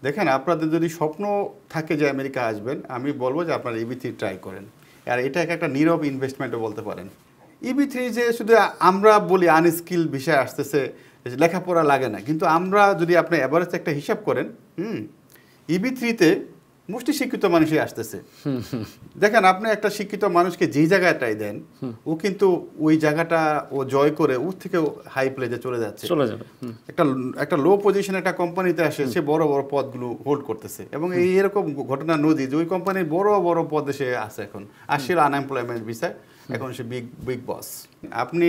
দেখেন, আপনাদের যদি স্বপ্ন থাকে যে আমেরিকা আসবেন, আমি বলবো যে আপনারা EB3 ট্রাই করেন। আর এটা একটা নীরব ইনভেস্টমেন্টও বলতে পারেন। EB3 যে শুধু আমরা বলি আনস্কিল বিষয় আসতেছে, লেখাপড়া লাগে না, কিন্তু আমরা যদি আপনি এভারেজ একটা হিসাব করেন, EB3-তে মুষ্টি শিক্ষিত মানুষই আসতেছে। দেখেন, আপনি একটা শিক্ষিত মানুষকে যেই জায়গাটাই দেন, ও কিন্তু ওই জায়গাটা ও জয় করে ওর থেকে হাই প্লেজে চলে যাচ্ছে, চলে যাবে। একটা লো পজিশন একটা কোম্পানিতে আসে, সে বড় বড় পদগুলো হোল্ড করতেছে। এবং এরকম ঘটনা নদী যে ওই কোম্পানির বড় বড় পদে সে আছে, এখন আসছিল আনএমপ্লয়মেন্ট ভিসায়, এখন সে বিগ বস। আপনি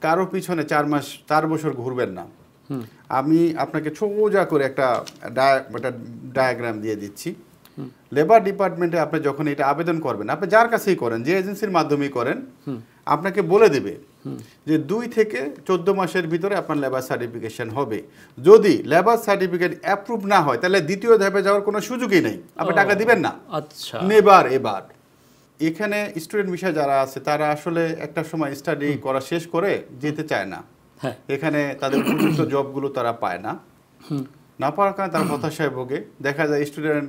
কারো পিছনে 4 বছর ঘুরবেন না। আমি আপনাকে সোজা করে একটা ডায়াগ্রাম দিয়ে দিচ্ছি। লেবার ডিপার্টমেন্টে আপনি যখন এটা আবেদন করবেন, আপনি যার কাছেই করেন, যে এজেন্সির মাধ্যমেই করেন, আপনাকে বলে দেবে যে 2 থেকে 14 মাসের ভিতরে আপনার লেবার সার্টিফিকেশন হবে। যদি লেবার সার্টিফিকেট অ্যাপ্রুভ না হয়, তাহলে দ্বিতীয় ধাপে যাওয়ার কোনো সুযোগই নেই, আপনি টাকা দিবেন না। আচ্ছা, নেবার এবার এখানে স্টুডেন্ট বিষয় যারা আছে, তারা আসলে একটা সময় স্টাডি করা শেষ করে যেতে চায় না। এখানে তাদের উপযুক্ত জবগুলো তারা পায় না, না পাওয়ার কারণে তারা হতাশায় ভোগে। দেখা যায় স্টুডেন্ট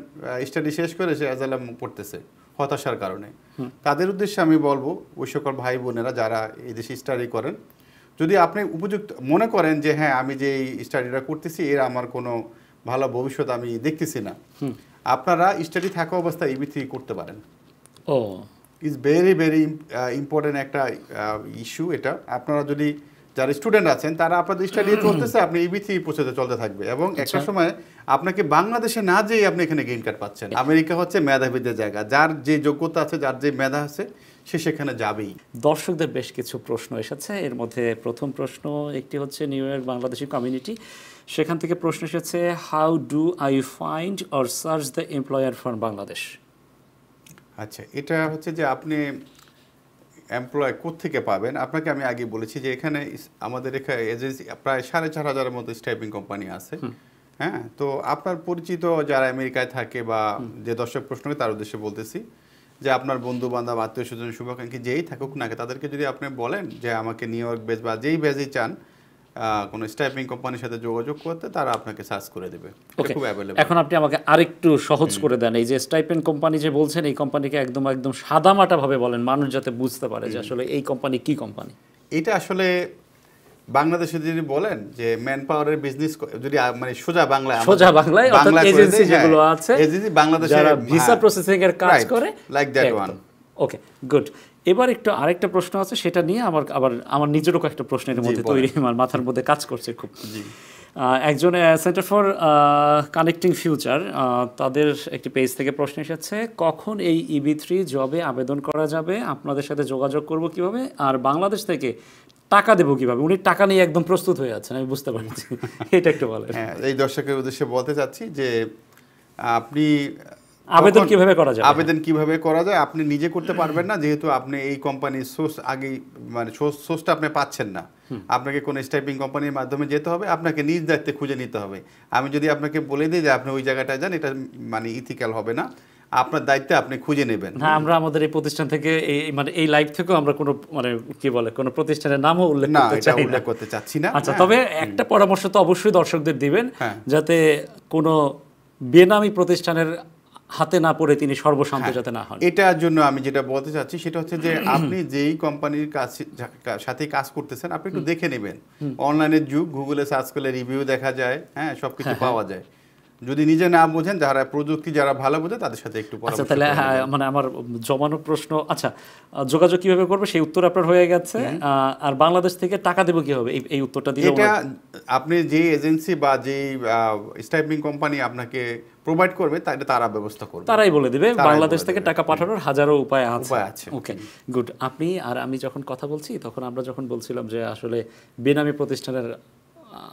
স্টাডি শেষ করে সে অ্যাজাইলাম পড়তেছে হতাশার কারণে। তাদের উদ্দেশ্যে আমি বলবো, ওই সকল ভাই বোনেরা যারা এই দেশে স্টাডি করেন, যদি আপনি উপযুক্ত মনে করেন যে হ্যাঁ, আমি যে স্টাডিটা করতেছি এর আমার কোনো ভালো ভবিষ্যৎ আমি দেখতেছি না, আপনারা স্টাডি থাকা অবস্থায় EB3 করতে পারেন। ইজ ভেরি ভেরি ইম্পর্টেন্ট একটা ইস্যু এটা। আপনারা যদি যারা স্টুডেন্ট আছেন, তারা আপনাদের স্টাডি চলতেছে, আপনি EB3 প্রসেসে চলতে থাকবে, এবং একটা সময় আপনাকে বাংলাদেশে না যেয়ে আপনি এখানে গ্রিন কার্ড পাচ্ছেন। আমেরিকা হচ্ছে মেধাবীদের জায়গা, যার যে যোগ্যতা আছে, যার যে মেধা আছে, সে সেখানে যাবেই। দর্শকদের বেশ কিছু প্রশ্ন এসেছে, এর মধ্যে প্রথম প্রশ্ন একটি হচ্ছে নিউ ইয়র্ক বাংলাদেশি কমিউনিটি, সেখান থেকে প্রশ্ন এসেছে, how do I find or search the employer for Bangladesh? আচ্ছা, এটা হচ্ছে যে আপনি এমপ্লয় কোত্থেকে পাবেন। আপনাকে আমি আগে বলেছি যে এখানে আমাদের এখানে এজেন্সি প্রায় 4,500-এর মতো স্টাইপিং কোম্পানি আছে। হ্যাঁ, তো আপনার পরিচিত যারা আমেরিকায় থাকে বা যে দর্শক প্রশ্ন করে, তার উদ্দেশ্যে বলতেছি যে আপনার বন্ধু বান্ধব, আত্মীয় স্বজন, শুভাকাঙ্ক্ষী যেই থাকুক না, তাদেরকে যদি আপনি বলেন যে আমাকে নিউ ইয়র্ক বেস বা যেই বেসই চান কোনো স্টাইপিং কোম্পানির সাথে যোগাযোগ করতে, তারা আপনাকে সার্চ করে দেবে। খুব অ্যাভেলেবল। এখন আপনি আমাকে আরেকটু সহজ করে দেন, এই যে স্টাইপেন কোম্পানি যে বলছেন, এই কোম্পানিকে একদম একদম সাদামাটাভাবে বলেন, মানুষ যাতে বুঝতে পারে যে আসলে এই কোম্পানি কি কোম্পানি। এটা আসলে বাংলাদেশে যদি বলেন যে ম্যান পাওয়ারের বিজনেস, যদি মানে সোজা বাংলায় অর্থাৎ এজেন্সি যেগুলো আছে, এজেন্সি বাংলাদেশে যারা ভিসা প্রসেসিং এর কাজ করে, like that one. Okay, good. এবার একটু আরেকটা প্রশ্ন আছে, সেটা নিয়ে আমার নিজেরও একটা প্রশ্নের মধ্যে তৈরি, আমার মাথার মধ্যে কাজ করছে খুব। একজন সেন্টার ফর কানেক্টিং ফিউচার, তাদের একটি পেজ থেকে প্রশ্ন এসেছে, কখন এই EB3 জবে আবেদন করা যাবে, আপনাদের সাথে যোগাযোগ করব কিভাবে, আর বাংলাদেশ থেকে টাকা দেবো কিভাবে? উনি টাকা নিয়ে একদম প্রস্তুত হয়ে আছেন, আমি বুঝতে পারছি। এটা একটু বলেন। হ্যাঁ, এই দর্শকের উদ্দেশ্যে বলতে চাচ্ছি যে আপনি আবেদন কিভাবে করা যায়, আপনি নিজে করতে পারবেন না, যেহেতু আপনি এই কোম্পানির সোর্স আগেই, মানে সোর্সটা আপনি পাচ্ছেন না। আপনাকে কোনো স্টাইপিং কোম্পানির মাধ্যমে যেতে হবে, আপনাকে নিজ দায়িত্বে খুঁজে নিতে হবে। আমি যদি আপনাকে বলে দিই যে আপনি ওই জায়গাটায় যান, এটা মানে ইথিক্যাল হবে না, আপনার দায়িত্বে আপনি খুঁজে নেবেন। হ্যাঁ, আমরা আমাদের এই প্রতিষ্ঠান থেকে মানে এই লাইভ থেকেও আমরা কোনো মানে কি বলে কোনো প্রতিষ্ঠানের নামও উল্লেখ করতে চাচ্ছি না। আচ্ছা, তবে একটা পরামর্শ তো অবশ্যই দর্শকদের দিবেন, যাতে কোনো বেনামি প্রতিষ্ঠানের হাতে না পড়ে তিনি সর্বশান্ত যাতে না হন। এটার জন্য আমি যেটা বলতে চাচ্ছি সেটা হচ্ছে যে আপনি যেই কোম্পানির সাথে কাজ করতেছেন, আপনি একটু দেখে নেবেন। অনলাইনের যুগ, গুগলে সার্চ করলে রিভিউ দেখা যায়, হ্যাঁ, সবকিছু পাওয়া যায়। যদি নিজে না বোঝেন, যারা প্রযুক্তি যারা ভালো বোঝে, তাদের সাথে একটু পরামর্শ। আচ্ছা, তাহলে মানে আমার জমানো প্রশ্ন, আচ্ছা, যোগাযোগ কিভাবে করবে সেই উত্তর আপনার হয়ে গেছে। আর বাংলাদেশ থেকে টাকা দেবো কিভাবে, এই উত্তরটা দিলে, এটা আপনি যে এজেন্সি বা যে স্টাইপিং কোম্পানি আপনাকে প্রোভাইড করবে, তারা ব্যবস্থা করবে, তারাই বলে দিবে। বাংলাদেশ থেকে টাকা পাঠানোর হাজারো উপায় আছে। ওকে, গুড। আপনি আর আমি যখন কথা বলছি, তখন আমরা যখন বলছিলাম যে আসলে বেনামি প্রতিষ্ঠানের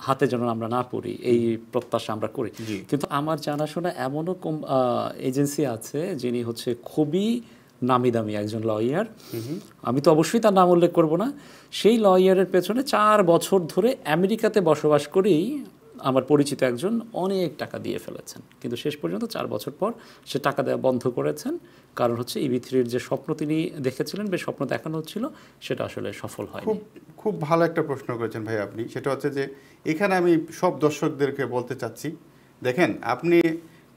হাতে যেন আমরা না পড়ি, এই প্রত্যাশা আমরা করি, কিন্তু আমার জানাশোনা এমনও এজেন্সি আছে যিনি হচ্ছে খুবই নামি দামি একজন লয়ার, আমি তো অবশ্যই তার নাম উল্লেখ করব না, সেই লয়ারের পেছনে 4 বছর ধরে আমেরিকাতে বসবাস করেই আমার পরিচিত একজন অনেক টাকা দিয়ে ফেলেছেন, কিন্তু শেষ পর্যন্ত 4 বছর পর সে টাকা দেওয়া বন্ধ করেছেন। কারণ হচ্ছে EB3-র যে স্বপ্ন তিনি দেখেছিলেন, বেশ স্বপ্ন দেখানো হচ্ছিল, সেটা আসলে সফল হয়নি। খুব ভালো একটা প্রশ্ন করেছেন ভাই আপনি। সেটা হচ্ছে যে এখানে আমি সব দর্শকদেরকে বলতে চাচ্ছি দেখেন আপনি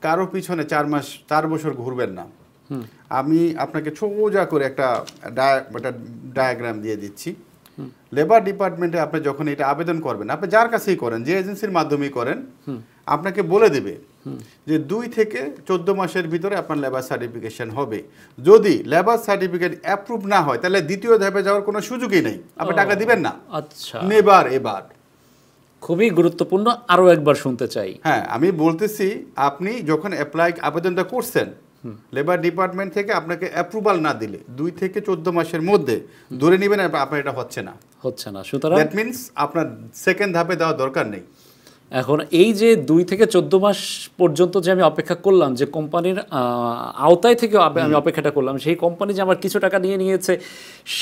কারো পিছনে 4 বছর ঘুরবেন না। আমি আপনাকে সোজা করে একটা ডায়াগ্রাম দিয়ে দিচ্ছি। লেবার ডিপার্টমেন্টে আপনি যখন এটা আবেদন করবেন, আপনি যার কাছেই করেন, যে এজেন্সির মাধ্যমেই করেন, আপনাকে বলে দেবে যে 2 থেকে 14 মাসের ভিতরে আপনার লেবার সার্টিফিকেশন হবে। যদি লেবার সার্টিফিকেট অ্যাপ্রুভ না হয় তাহলে দ্বিতীয় ধাপে যাওয়ার কোনো সুযোগই নেই, আপনি টাকা দিবেন না। আচ্ছা, নেবার এবার খুবই গুরুত্বপূর্ণ, আরো একবার শুনতে চাই। হ্যাঁ, আমি বলতেছি আপনি যখন আবেদনটা করছেন, লেবার ডিপার্টমেন্ট থেকে আপনাকে অ্যাপ্রুভাল না দিলে 2 থেকে 14 মাসের মধ্যে ধরে নেবেন আপনার এটা হচ্ছে না। সুতরাং দ্যাট মিন্স আপনার সেকেন্ড ধাপে দেওয়ার দরকার নেই। এখন এই যে 2 থেকে 14 মাস পর্যন্ত যে আমি অপেক্ষা করলাম, যে কোম্পানির আওতায় থেকে আমি অপেক্ষাটা করলাম, সেই কোম্পানি যে আমার কিছু টাকা নিয়ে নিয়েছে,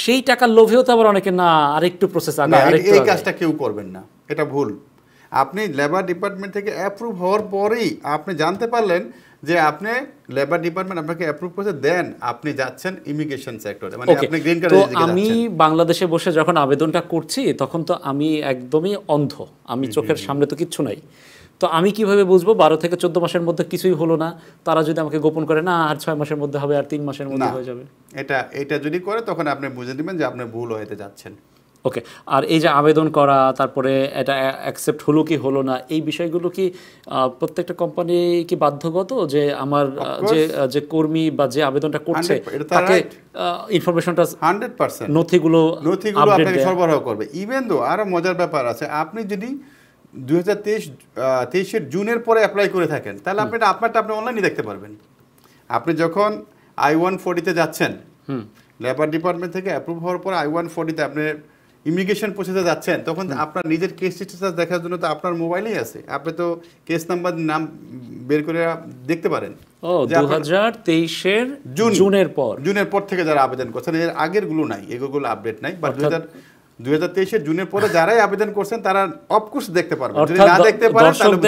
সেই টাকার লোভেও তো আবার অনেকে না আরেকটু প্রসেস আগে, এই কাজটা কেউ করবেন না, এটা ভুল। আপনি লেবার ডিপার্টমেন্ট থেকে অ্যাপ্রুভ হওয়ার পরেই আপনি জানতে পারলেন যে আপনি লেবার ডিপার্টমেন্ট আপনাকে অ্যাপ্রুভ করেছে, দেন আপনি যাচ্ছেন ইমিগ্রেশন সেক্টরে, মানে আপনি গ্রিন কার্ডের দিকে যাচ্ছেন। আমি বাংলাদেশে বসে যখন আবেদনটা করছি তখন তো আমি একদমই অন্ধ, আমি চোখের সামনে তো কিচ্ছু নাই। তো আমি কিভাবে বুঝবো 12 থেকে 14 মাসের মধ্যে কিছুই হলো না, তারা যদি আমাকে গোপন করে না আর 6 মাসের মধ্যে হবে আর 3 মাসের মধ্যে হয়ে যাবে? এটা যদি করে তখন আপনি বুঝে নেবেন যে আপনি ভুল হতে যাচ্ছেন। ওকে, আর এই যে আবেদন করা, তারপরে এটা অ্যাকসেপ্ট হলো কি হলো না, এই বিষয়গুলো কি প্রত্যেকটা কোম্পানি কি বাধ্যগত যে আমার যে কর্মী বা যে আবেদনটা করছে তাকে ইনফরমেশনটা 100% নথিগুলো আপনাকে সরবরাহ করবে? ইভেন দো আরো মজার ব্যাপার আছে, আপনি যদি 2023 জুনের পরে অ্যাপ্লাই করে থাকেন তাহলে আপনারটা আপনি অনলাইনে দেখতে পারবেন। আপনি যখন I-140 যাচ্ছেন, লেবার ডিপার্টমেন্ট থেকে অ্যাপ্রুভ হওয়ার পর I-140 আপনি ইমিগ্রেশন প্রসেসে যাচ্ছেন, তখন আপনার নিজের কেস স্ট্যাটাস দেখার জন্য তো আপনার মোবাইলেই আছে, আপনি তো কেস নাম্বার নাম বের করে দেখতে পারেন। 2023 জুনের পর থেকে যারা আবেদন করছেন, এর আগের গুলো নাই, এগুলো আপডেট নাই, বাট 2023 জুনের পরে যারাই আবেদন করছেন তারা অফকোর্স দেখতে পারবেন। যদি না দেখতে পারেন তাহলে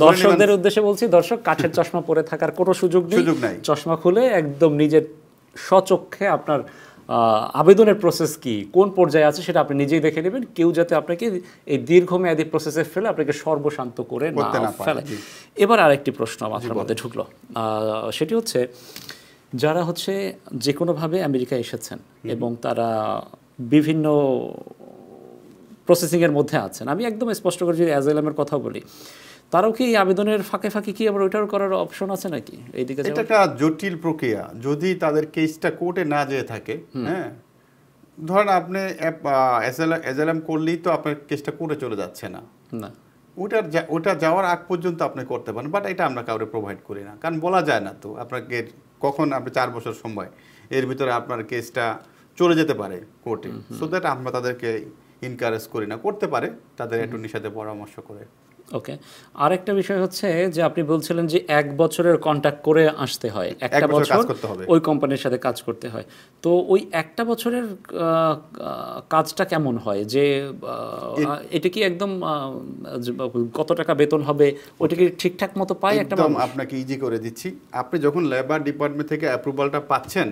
দর্শকদের উদ্দেশ্যে বলছি, দর্শক কাঠের চশমা পরে থাকার কোনো সুযোগ নাই। চশমা খুলে একদম নিজের স্বচক্ষে আপনার আবেদনের প্রসেস কি, কোন পর্যায়ে আছে সেটা আপনি নিজেই দেখে নেবেন। কেউ যাতে আপনাকে এই দীর্ঘমেয়াদী প্রসেসে ফেলে আপনাকে সর্বশান্ত করে না ফেলে। এবার আরেকটি প্রশ্ন মাথার মধ্যে ঢুকলো, সেটি হচ্ছে যারা হচ্ছে যে কোনোভাবে আমেরিকা এসেছেন এবং তারা বিভিন্ন প্রসেসিংয়ের মধ্যে আছেন, আমি একদম স্পষ্ট করে যদি অ্যাজাইলামের কথা বলি, তারাও কি আবেদনের ফাঁকে ফাঁকে কি আবার ওইটাও করার অপশন আছে নাকি? এইদিকে এটা একটা জটিল প্রক্রিয়া, যদি তাদের কেসটা কোর্টে না যেয়ে থাকে। হ্যাঁ, ধরেন আপনি অ্যাজাইলাম করলেই তো আপনার কেসটা কোর্টে চলে যাচ্ছে না, ওটা যাওয়ার আগ পর্যন্ত আপনি করতে পারেন, বাট এটা আমরা কাউকে প্রোভাইড করি না, কারণ বলা যায় না তো আপনাকে কখন, আপনি 4 বছর সময়, এর ভিতরে আপনার কেসটা চলে যেতে পারে কোর্টে। সো দ্যাট আমরা তাদেরকে এনকারেজ করি না, করতে পারে তাদের অ্যাটর্নির সাথে পরামর্শ করে। ওকে, আরেকটা বিষয় হচ্ছে যে আপনি বলছিলেন যে 1 বছরের কন্ট্রাক্ট করে আসতে হয়, একটা বছর ওই কোম্পানির সাথে কাজ করতে হয়। তো ওই একটা বছরের কাজটা কেমন হয়, যে এটা কি একদম কত টাকা বেতন হবে ওটা কি ঠিকঠাক মতো পায়? একদম আপনাকে ইজি করে দিচ্ছি। আপনি যখন লেবার ডিপার্টমেন্ট থেকে অ্যাপ্রুভালটা পাচ্ছেন,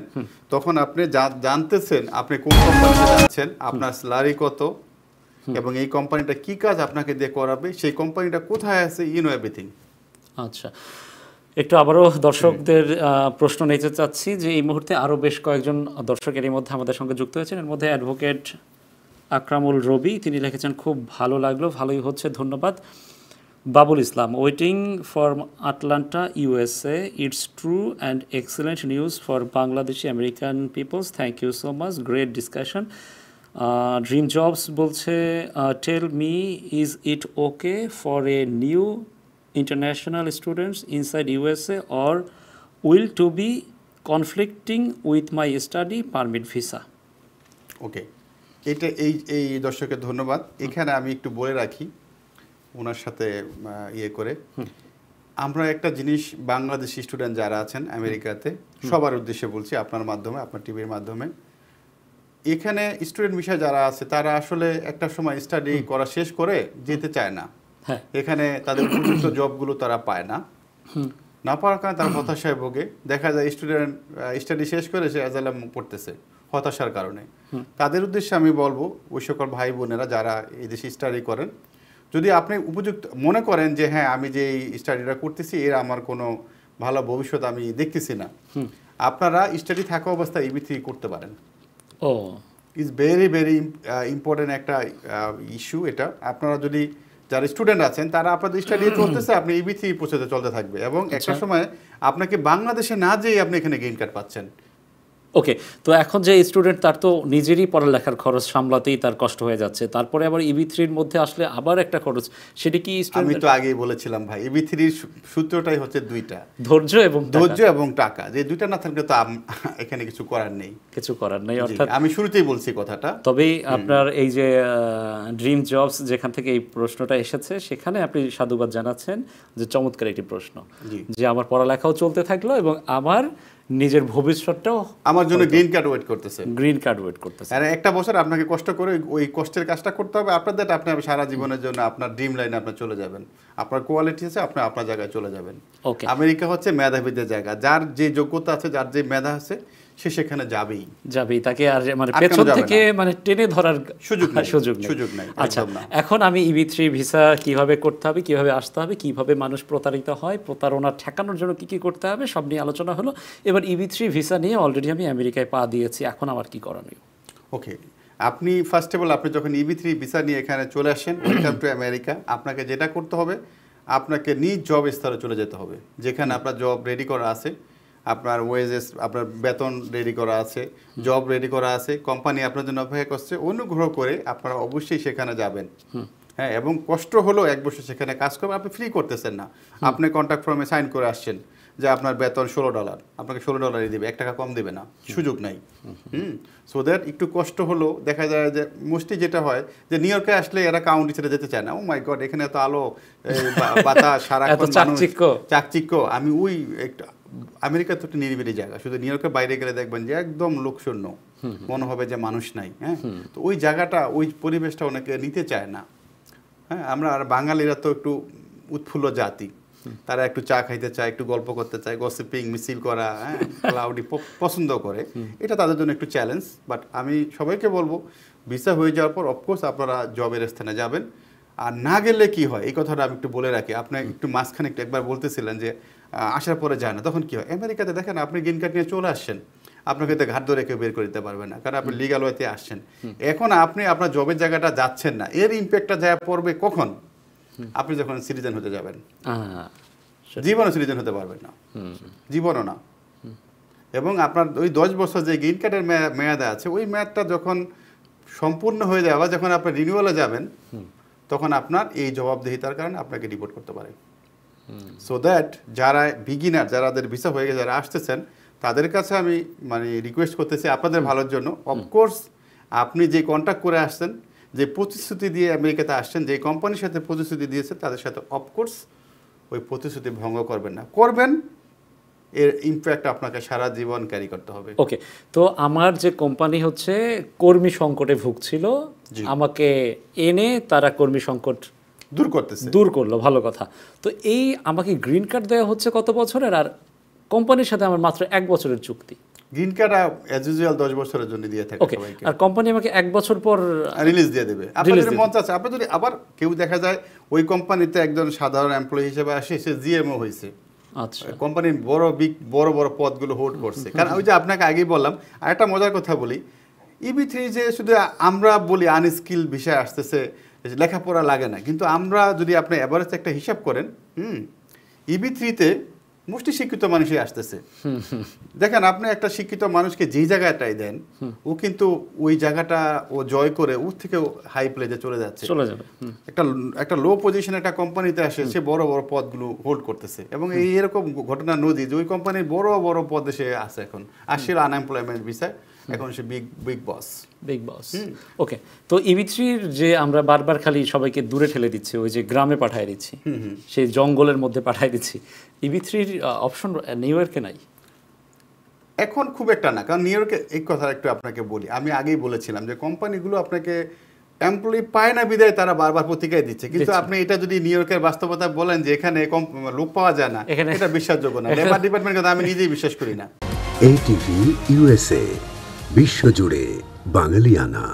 তখন আপনি জানতেছেন আপনি কোন কোম্পানিতে যাচ্ছেন, আপনার স্যালারি কত, এবং এই কোম্পানিটা কি কাজ আপনাকে দিয়ে করাবে, সেই কোম্পানিটা কোথায় আছে, এভরিথিং। আচ্ছা, একটু আবারও দর্শকদের প্রশ্ন নিতে চাচ্ছি যে এই মুহূর্তে আরও বেশ কয়েকজন দর্শক এর মধ্যে আমাদের সঙ্গে যুক্ত হয়েছেন। এর মধ্যে অ্যাডভোকেট আকরামুল রবি, তিনি লিখেছেন খুব ভালো লাগলো, ভালোই হচ্ছে, ধন্যবাদ। Babul Islam, waiting for Atlanta USA, it's true and excellent news for Bangladeshi American peoples, thank you so much, great discussion. Dream jobs বলছে, tell me, is it okay for a new international students inside USA or will to be conflicting with my study permit visa? ওকে, এটা এই দর্শকের ধন্যবাদ। এখানে আমি একটু বলে রাখি ওনার সাথে ইয়ে করে, আমরা একটা জিনিস বাংলাদেশি স্টুডেন্ট যারা আছেন আমেরিকাতে, সবার উদ্দেশ্যে বলছি, আপনার মাধ্যমে, আপনার টিভির মাধ্যমে, এখানে স্টুডেন্ট ভিসা যারা আছে তারা আসলে একটা সময় স্টাডি করা শেষ করে যেতে চায় না। এখানে তাদের উপযুক্ত জবগুলো তারা পায় না, না পাওয়ার কারণে তারা হতাশায় ভোগে। দেখা যায় স্টুডেন্ট স্টাডি শেষ করে সে অ্যাজাইলাম পড়তেছে হতাশার কারণে। তাদের উদ্দেশ্যে আমি বলবো, ওই সকল ভাই বোনেরা যারা এই দেশে স্টাডি করেন, যদি আপনি উপযুক্ত মনে করেন যে হ্যাঁ আমি যে স্টাডিটা করতেছি এর আমার কোনো ভালো ভবিষ্যৎ আমি দেখতেছি না, আপনারা স্টাডি থাকা অবস্থায় EB3 করতে পারেন। ও ইজ ভেরি ভেরি ইম্পর্টেন্ট একটা ইস্যু এটা। আপনারা যদি যারা স্টুডেন্ট আছেন তারা আপনাদের স্টাডি চলতেছে, আপনি EB3 প্রসেসে চলতে থাকবে এবং একটা সময় আপনাকে বাংলাদেশে না যেয়ে আপনি এখানে গ্রিন কার্ড পাচ্ছেন। ওকে, তো এখন যে স্টুডেন্ট তার তো নিজেরই পড়ালেখার খরচ সামলাতেই তার কষ্ট হয়ে যাচ্ছে, তারপরে আবার EB3-র মধ্যে আসলে আবার একটা খরচ, সেটা কি? আমি তো আগেই বলেছিলাম ভাই, EB3-র সূত্রটাই হচ্ছে দুইটা, ধৈর্য এবং টাকা। যে দুইটা না থাকলে তো এখানে কিছু করার নেই, অর্থাৎ আমি শুরুতেই বলছি কথাটা। তবেই আপনার এই যে ড্রিম জবস যেখান থেকে এই প্রশ্নটা এসেছে সেখানে আপনি সাধুবাদ জানাচ্ছেন, যে চমৎকার একটি প্রশ্ন, যে আমার পড়ালেখাও চলতে থাকলো এবং আমার নিজের ভবিষ্যৎটাও আমার জন্য গ্রিন কার্ড ওয়েট করতেছে। আর একটা বছর আপনাকে কষ্ট করে ওই কষ্টের কাজটা করতে হবে, আপনাদের আপনি সারা জীবনের জন্য আপনার ড্রিম লাইনে আপনি চলে যাবেন, আপনার কোয়ালিটি আছে, আপনি আপনার জায়গায় চলে যাবেন। আমেরিকা হচ্ছে মেধাবীদের জায়গা, যার যে যোগ্যতা আছে, যার যে মেধা আছে, সে সেখানে যাবেই, তাকে আর মানে পেছন থেকে মানে টেনে ধরার সুযোগ নাই। আচ্ছা, এখন আমি EB3 ভিসা কিভাবে করতে হবে, কিভাবে আসতে হবে, কিভাবে মানুষ প্রতারিত হয়, প্রতারণা ঠেকানোর জন্য কি করতে হবে সব নিয়ে আলোচনা হলো। এবার EB3 ভিসা নিয়ে অলরেডি আমি আমেরিকায় পা দিয়েছি, এখন আমার কি করণীয়? ওকে, আপনি ফার্স্ট অফ অল আপনি যখন EB3 ভিসা নিয়ে এখানে চলে আসেন, ওয়েলকাম টু আমেরিকা, আপনাকে যেটা করতে হবে, আপনাকে নিজ জব স্তরে চলে যেতে হবে, যেখানে আপনার জব রেডি করা আছে, আপনার ওয়েজেস, আপনার বেতন রেডি করা আছে, জব রেডি করা আছে, কোম্পানি আপনার জন্য অপেক্ষা করছে, অনুগ্রহ করে আপনারা অবশ্যই সেখানে যাবেন। হ্যাঁ, এবং কষ্ট হলো 1 বছর সেখানে কাজ করবেন, আপনি ফ্রি করতেছেন না, আপনি কন্ট্রাক্ট ফর্মে সাইন করে আসছেন যে আপনার বেতন $16, আপনাকে $16 দিবে, 1 টাকা কম দিবে না, সুযোগ নাই। সো দ্যাট একটু কষ্ট হলো, দেখা যায় যে মোস্টলি যেটা হয় যে নিউ ইয়র্কে আসলে এরা কাউন্টি ছেড়ে যেতে চায় না। ও মাই গড, এখানে এত আলো, বাতাস, সারাক্ষণ চাকচিক্য। আমি ওই একটা আমেরিকা তো একটা নিরিবিলি জায়গা, শুধু নিউ ইয়র্কের বাইরে গেলে দেখবেন যে একদম লোকশূন্য, মনে হবে যে মানুষ নাই। হ্যাঁ, তো ওই জায়গাটা, ওই পরিবেশটা অনেকে নিতে চায় না। হ্যাঁ, আমরা আর বাঙালিরা তো একটু উৎফুল্ল জাতি, তারা একটু চা খাইতে চায়, একটু গল্প করতে চায়, গসিপিং, মিছিল করা, হ্যাঁ, ক্লাউডি পছন্দ করে, এটা তাদের জন্য একটু চ্যালেঞ্জ। বাট আমি সবাইকে বলবো, ভিসা হয়ে যাওয়ার পর অফকোর্স আপনারা জবের স্থানে যাবেন। আর না গেলে কি হয়, এই কথাটা আমি একটু বলে রাখি। আপনি একটু মাঝখানে একবার বলতেছিলেন যে আসার পরে যায় না, তখন কি হয়? আমেরিকাতে দেখেন আপনি গ্রিন কার্ড নিয়ে চলে আসছেন, আপনাকে তো ঘাট ধরে কেউ বের করে দিতে পারবে না, কারণ আপনি লিগাল ওয়েতে আসছেন। এখন আপনি আপনার জবের জায়গাটা যাচ্ছেন না, এর ইম্প্যাক্টটা যায় পড়বে কখন? আপনি যখন সিটিজেন হতে যাবেন, জীবনও সিটিজেন হতে পারবেন না, জীবনও না। এবং আপনার ওই 10 বছর যে গ্রিন কার্ডের মেয়াদ আছে, ওই মেয়াদটা যখন সম্পূর্ণ হয়ে যাবে, যখন আপনি রিনিউয়ালে যাবেন, তখন আপনার এই জবাবদিহিতার কারণে আপনাকে রিপোর্ট করতে পারে। সো দ্যাট যারা বিগিনার, যারাদের ভিসা হয়ে গেছে, যারা আসতেছেন, তাদের কাছে আমি মানে রিকোয়েস্ট করতেছি আপনাদের ভালোর জন্য, অফকোর্স আপনি যে কন্ট্যাক্ট করে আসছেন, যে প্রতিশ্রুতি দিয়ে আমেরিকাতে আসছেন, যে কোম্পানির সাথে প্রতিশ্রুতি দিয়েছে, তাদের সাথে অফকোর্স ওই প্রতিশ্রুতি ভঙ্গ করবেন না, করবেন এর ইমপ্যাক্ট আপনাকে সারা জীবন ক্যারি করতে হবে। ওকে, তো আমার যে কোম্পানি হচ্ছে কর্মী সংকটে ভুগছিল, আমাকে এনে তারা কর্মী সংকট দূর করলো, ভালো কথা। তো এই আমাকে গ্রিন কার্ড দেওয়া হচ্ছে কত বছরের? আর কোম্পানির সাথে আমার মাত্র 1 বছরের চুক্তি। গ্রিন কার্ড অ্যাজ ইউজুয়াল 10 বছরের জন্য দিয়ে থাকে সবাইকে। আর কোম্পানি আমাকে 1 বছর পর রিলিজ দিয়ে দেবে। আপনাদের মন চাচ্ছে, আপনি যদি আবার কেউ দেখা যায় ওই কোম্পানিতে একজন সাধারণ এমপ্লয়ি হিসেবে আসে, সে জিএমও হয়েছে, আচ্ছা, কোম্পানির বড় বড় পদগুলো হোল্ড করছে। কারণ ওই যে আপনাকে আগেই বললাম, আর একটা মজার কথা বলি, EB3 যে শুধু আমরা বলি আনস্কিল বিষয় আসতেছে, লেখাপড়া লাগে না, কিন্তু আমরা যদি আপনি এভারেজ একটা হিসাব করেন, EB3-তে মোস্টলি শিক্ষিত মানুষই আসতেছে। দেখেন, আপনি একটা শিক্ষিত মানুষকে যেই জায়গাটাই দেন, ও কিন্তু ওই জায়গাটা ও জয় করে ওর থেকে হাই প্লেজে চলে যাবে। একটা লো পজিশনে একটা কোম্পানিতে আসে, সে বড় বড় পদগুলো হোল্ড করতেছে। এবং এরকম ঘটনা নদী, যে ওই কোম্পানির বড় বড় পদে সে আছে, এখন আসছিল আনএমপ্লয়মেন্ট ভিসায়, এখন সে বিগ বস। ওকে, তো EB3-র যে আমরা বারবার খালি সবাইকে দূরে ঠেলে দিচ্ছি, ওই যে গ্রামে পাঠিয়ে দিচ্ছি, সেই জঙ্গলের মধ্যে পাঠিয়ে দিচ্ছি, EB3-র অপশন নিউ ইয়র্কে নাই এখন খুব একটা না। কারণ নিউ ইয়র্কে এই কথা একটু আপনাকে বলি, আমি আগেই বলেছিলাম যে কোম্পানিগুলো আপনাকে এমপ্লয়ি পায় না বিদায় তারা বারবার প্রতিক্রিয়া দিচ্ছে। কিন্তু আপনি এটা যদি নিউ ইয়র্কের বাস্তবতা বলেন যে এখানে লোক পাওয়া যায় না, এটা বিশ্বাসযোগ্য না। লেবার ডিপার্টমেন্ট কথা আমি নিজেই বিশ্বাস করি না। ATV USA, বিশ্বজুড়ে বাঙালিয়ানা।